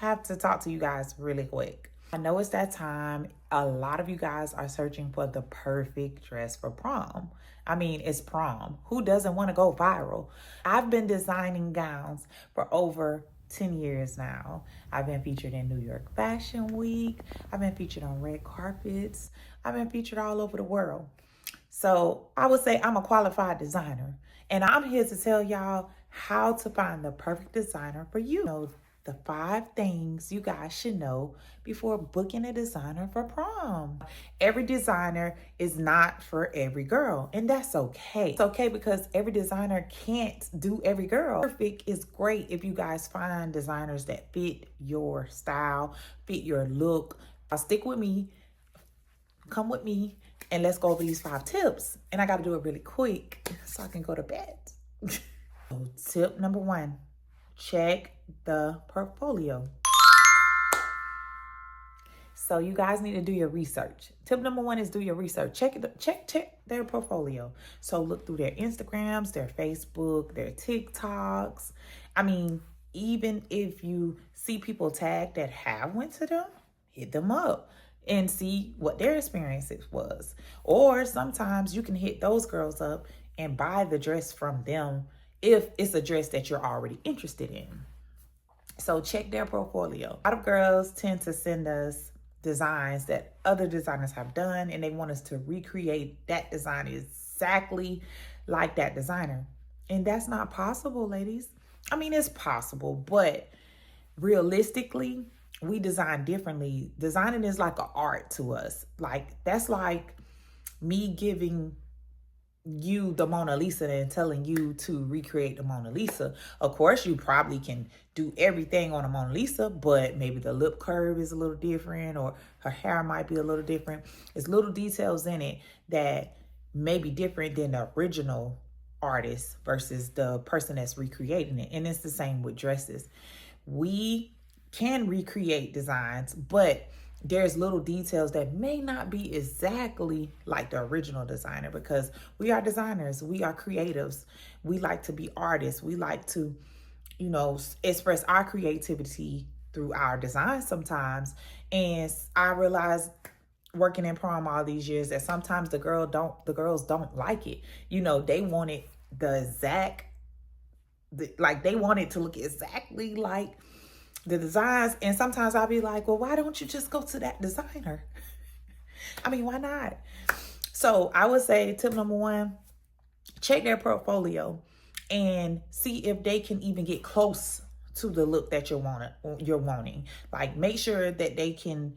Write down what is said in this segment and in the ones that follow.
have to talk to you guys really quick. I know it's that time. A lot of you guys are searching for the perfect dress for prom. I mean, it's prom. Who doesn't want to go viral? I've been designing gowns for over 10 years now. I've been featured in New York Fashion Week. I've been featured on red carpets. I've been featured all over the world. So I would say I'm a qualified designer. And I'm here to tell y'all how to find the perfect designer for you. The 5 things you guys should know before booking a designer for prom. Every designer is not for every girl, and that's okay. It's okay because every designer can't do every girl. Perfect is great if you guys find designers that fit your style, fit your look. Stick with me, come with me, and let's go over these 5 tips. And I got to do it really quick so I can go to bed. So tip number 1, check the portfolio. So you guys need to do your research. Tip number 1 is do your research. Check their portfolio. So look through their Instagrams, their Facebook, their TikToks. I mean, even if you see people tagged that have went to them, hit them up and see what their experience was. Or sometimes you can hit those girls up and buy the dress from them if it's a dress that you're already interested in. So check their portfolio. A lot of girls tend to send us designs that other designers have done, and they want us to recreate that design exactly like that designer. And that's not possible, ladies. I mean, it's possible, but realistically, we design differently. Designing is like an art to us. That's like me giving you the Mona Lisa and telling you to recreate the Mona Lisa. Of course, you probably can do everything on a Mona Lisa, but maybe the lip curve is a little different, or her hair might be a little different. There's little details in it that may be different than the original artist versus the person that's recreating it. And it's the same with dresses. We can recreate designs, but there's little details that may not be exactly like the original designer, because we are designers, we are creatives, we like to be artists, we like to, express our creativity through our design sometimes. And I realized working in prom all these years that sometimes the girls don't like it. They want it they want it to look exactly like the designs. And sometimes I'll be like, well, why don't you just go to that designer? I mean, why not? So I would say tip number 1, check their portfolio and see if they can even get close to the look that you're wanting. Like, make sure that they can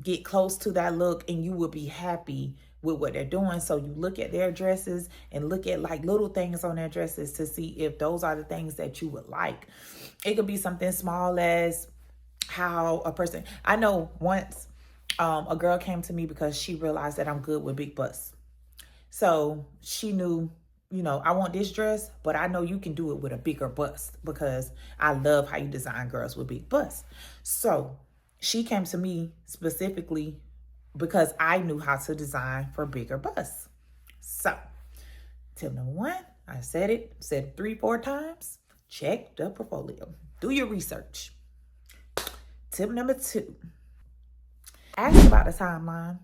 get close to that look and you will be happy with what they're doing. So you look at their dresses and look at like little things on their dresses to see if those are the things that you would like. It could be something small as how a person, I know once a girl came to me because she realized that I'm good with big busts. So she knew, I want this dress, but I know you can do it with a bigger bust because I love how you design girls with big busts. So she came to me specifically because I knew how to design for bigger busts. So tip number 1, I said it 3-4 times. Check the portfolio. Do your research. Tip number 2, ask about the timeline.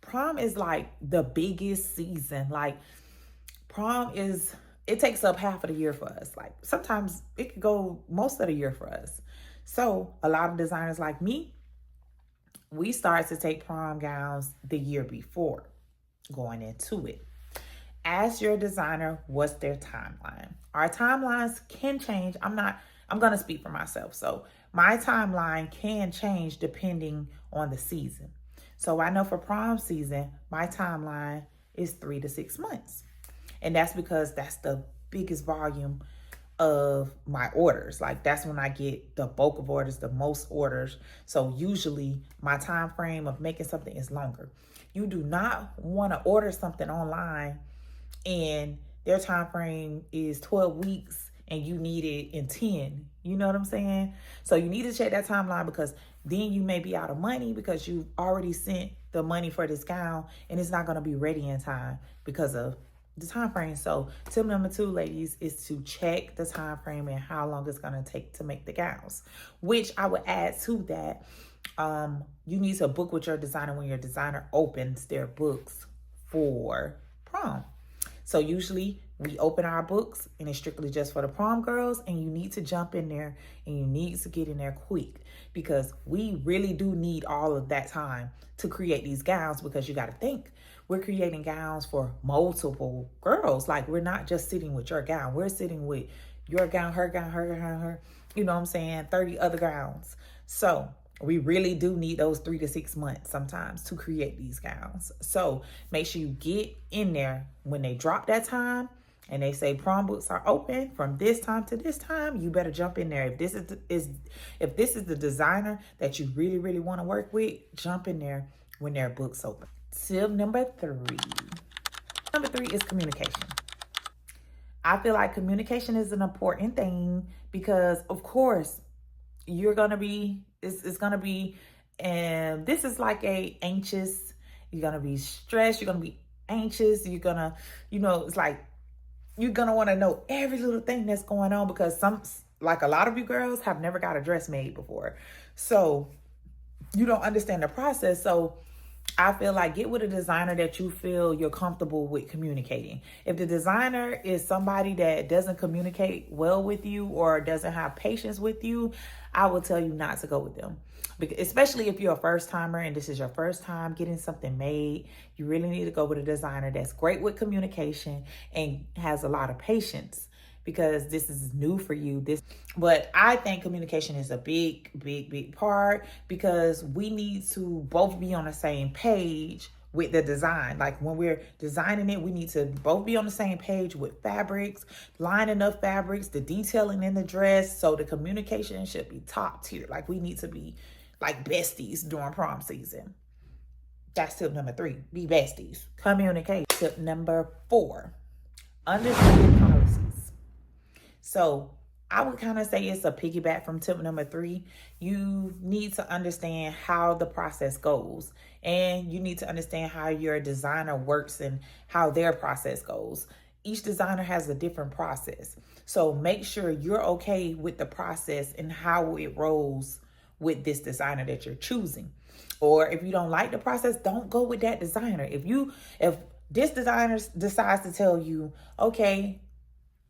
Prom is like the biggest season. Like, prom it takes up half of the year for us. Like, sometimes it could go most of the year for us. So a lot of designers like me, we start to take prom gowns the year before going into it. Ask your designer what's their timeline. Our timelines can change. I'm going to speak for myself. So my timeline can change depending on the season. So I know for prom season, my timeline is 3 to 6 months. And that's because that's the biggest volume of my orders. Like, that's when I get the bulk of orders, the most orders. So usually my time frame of making something is longer. You do not want to order something online and their time frame is 12 weeks and you need it in 10. You know what I'm saying? So you need to check that timeline, because then you may be out of money because you've already sent the money for this gown and it's not going to be ready in time because of the time frame. So tip number 2, ladies, is to check the time frame and how long it's going to take to make the gowns, which I would add to that. You need to book with your designer when your designer opens their books for prom. So usually we open our books and it's strictly just for the prom girls, and you need to jump in there and you need to get in there quick, because we really do need all of that time to create these gowns, because you got to think, we're creating gowns for multiple girls. Like, we're not just sitting with your gown. We're sitting with your gown, her gown, her gown, her, you know what I'm saying? 30 other gowns. So we really do need those 3 to 6 months sometimes to create these gowns. So make sure you get in there when they drop that time and they say prom books are open from this time to this time. You better jump in there. If this is the designer that you really, really want to work with, jump in there when their books open. Tip number 3. Number 3 is communication. I feel like communication is an important thing, because of course you're gonna be, it's gonna be, and this is like a anxious, you're gonna be stressed, you're gonna be anxious, you're gonna, it's like you're gonna want to know every little thing that's going on, because like a lot of you girls have never got a dress made before, so you don't understand the process. So I feel like get with a designer that you feel you're comfortable with communicating. If the designer is somebody that doesn't communicate well with you or doesn't have patience with you, I will tell you not to go with them. Because especially if you're a first timer and this is your first time getting something made, you really need to go with a designer that's great with communication and has a lot of patience, because this is new for you. But I think communication is a big, big, big part, because we need to both be on the same page with the design. Like when we're designing it, we need to both be on the same page with fabrics, lining up fabrics, the detailing in the dress. So the communication should be top tier. Like we need to be like besties during prom season. That's tip number 3, be besties. Communicate. Tip number 4, understand policies. So I would kind of say it's a piggyback from tip number 3. You need to understand how the process goes, and you need to understand how your designer works and how their process goes. Each designer has a different process. So make sure you're okay with the process and how it rolls with this designer that you're choosing. Or if you don't like the process, don't go with that designer. If this designer decides to tell you, okay,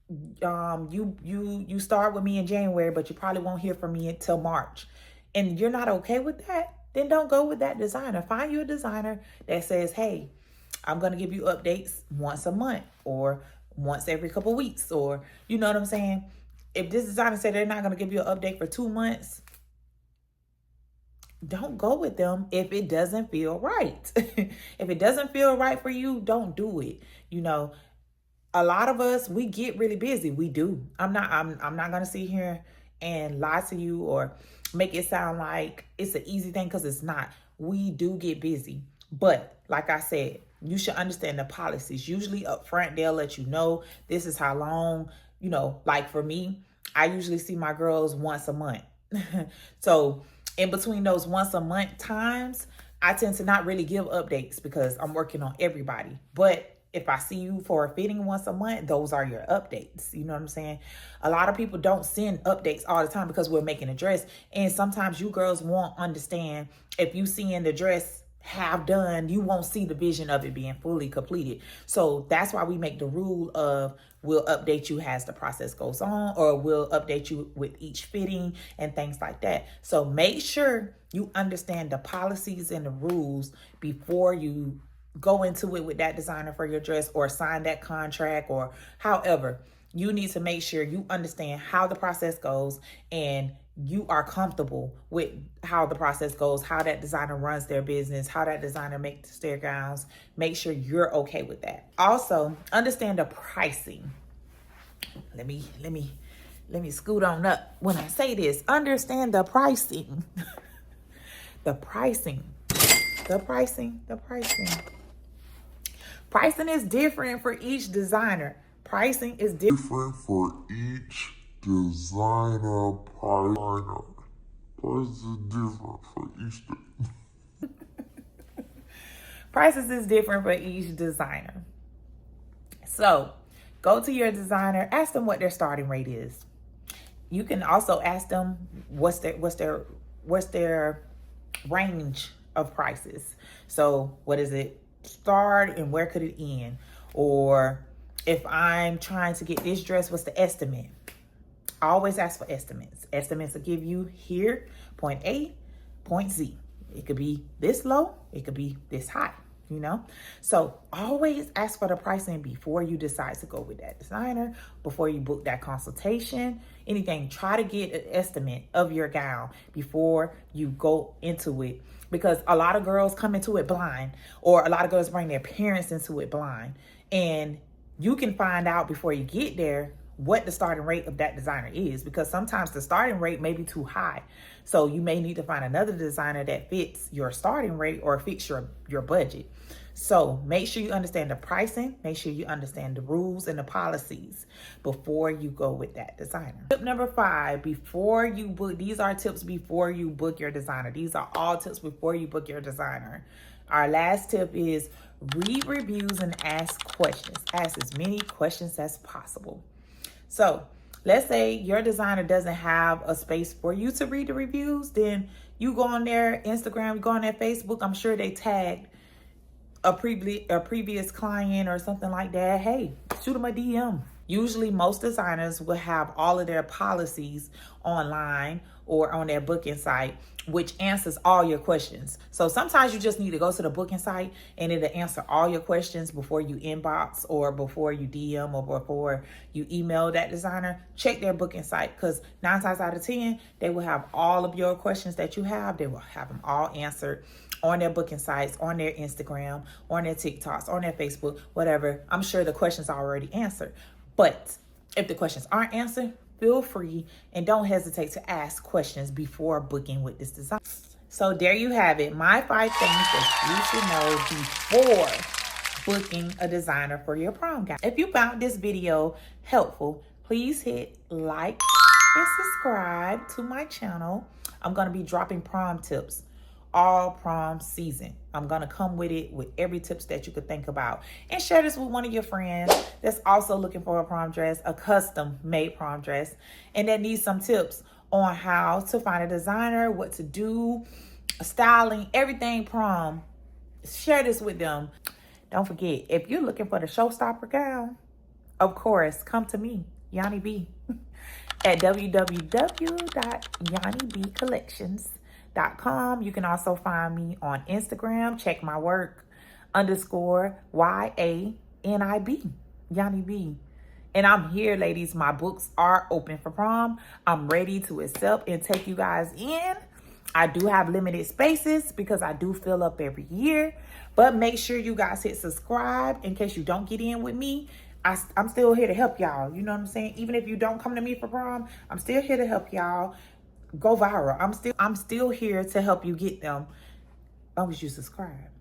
you start with me in January, but you probably won't hear from me until March, and you're not okay with that, then don't go with that designer. Find you a designer that says, hey, I'm going to give you updates once a month or once every couple weeks, or you know what I'm saying? If this designer said they're not going to give you an update for 2 months, don't go with them if it doesn't feel right. If it doesn't feel right for you, don't do it. A lot of us, we get really busy. We do. I'm not going to sit here and lie to you or make it sound like it's an easy thing, because it's not. We do get busy. But like I said, you should understand the policies. Usually up front, they'll let you know this is how long, like for me, I usually see my girls once a month. So in between those once a month times, I tend to not really give updates because I'm working on everybody. But if I see you for a fitting once a month, those are your updates. You know what I'm saying? A lot of people don't send updates all the time because we're making a dress. And sometimes you girls won't understand, if you seeing the dress half done, you won't see the vision of it being fully completed. So that's why we make the rule of we'll update you as the process goes on, or we'll update you with each fitting and things like that. So make sure you understand the policies and the rules before you go into it with that designer for your dress or sign that contract, or however. You need to make sure you understand how the process goes and you are comfortable with how the process goes, how that designer runs their business, how that designer makes their gowns. Make sure you're okay with that. Also, understand the pricing. Let me scoot on up when I say this. Understand the pricing. The pricing. Pricing is different for each designer. Pricing is different for each designer. Price is different for each. Prices is different for each designer. So go to your designer, ask them what their starting rate is. You can also ask them what's their range of prices. So what does it start and where could it end? Or if I'm trying to get this dress, what's the estimate? I always ask for estimates. Estimates will give you here, point A, point Z. It could be this low, it could be this high, you know? So always ask for the pricing before you decide to go with that designer, before you book that consultation, anything. Try to get an estimate of your gown before you go into it, because a lot of girls come into it blind, or a lot of girls bring their parents into it blind. And you can find out before you get there what the starting rate of that designer is, because sometimes the starting rate may be too high. So you may need to find another designer that fits your starting rate or fits your budget. So make sure you understand the pricing, make sure you understand the rules and the policies before you go with that designer. Tip number 5, before you book, these are tips before you book your designer. These are all tips before you book your designer. Our last tip is read reviews and ask questions. Ask as many questions as possible. So let's say your designer doesn't have a space for you to read the reviews, then you go on their Instagram, you go on their Facebook, I'm sure they tagged a previous client or something like that. Hey, shoot them a DM. Usually most designers will have all of their policies online or on their booking site, which answers all your questions. So sometimes you just need to go to the booking site and it'll answer all your questions before you inbox or before you DM or before you email that designer. Check their booking site, because 9 times out of 10, they will have all of your questions that you have. They will have them all answered on their booking sites, on their Instagram, on their TikToks, on their Facebook, whatever. I'm sure the questions are already answered. But if the questions aren't answered, feel free and don't hesitate to ask questions before booking with this designer. So there you have it. My 5 things that you should know before booking a designer for your prom gown. If you found this video helpful, please hit like and subscribe to my channel. I'm going to be dropping prom tips all prom season. I'm gonna come with it with every tips that you could think about, and share this with one of your friends that's also looking for a prom dress, a custom made prom dress, and that needs some tips on how to find a designer, what to do, styling, everything prom. Share this with them. Don't forget, if you're looking for the showstopper gown, of course, come to me, Yanni B, at www.yannibcollections.com. You can also find me on Instagram. Check my work _YANIB, Yanni B. And I'm here, ladies. My books are open for prom. I'm ready to accept and take you guys in. I do have limited spaces because I do fill up every year. But make sure you guys hit subscribe in case you don't get in with me. I'm still here to help y'all. You know what I'm saying? Even if you don't come to me for prom, I'm still here to help y'all go viral. I'm still here to help you get them, as long as you subscribe.